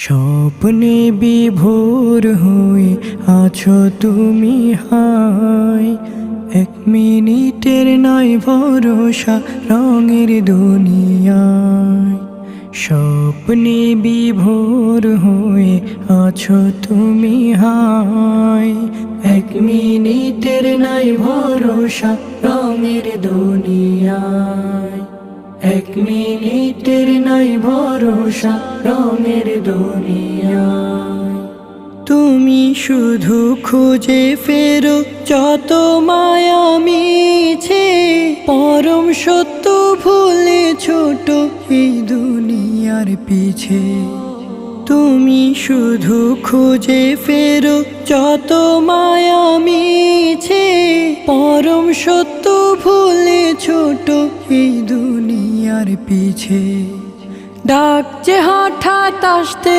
স্বপ্নে বিভোর হয়ে আছো তুমি হায়, 1 মিনিটের নয় ভরসা রঙের দুনিয়ায়। স্বপ্নে বিভোর হয়ে আছো তুমি হায়, 1 মিনিটের নয় ভরসা রঙের দুনিয়ায়। 1 মিনিটের নাই ভরসা রঙের দুনিয়ায়। তুমি শুধু খুঁজে ফেরো যত মায়া মিছে, পরম সত্য ভুলে ছোট এই দুনিয়ার পিছে। তুমি শুধু খুঁজে ফেরো যত মায়া মিছে, পরম সত্য ভুলে ছোট এই দুনিয়ার পিছে। ডাকছে হঠাৎ আসতে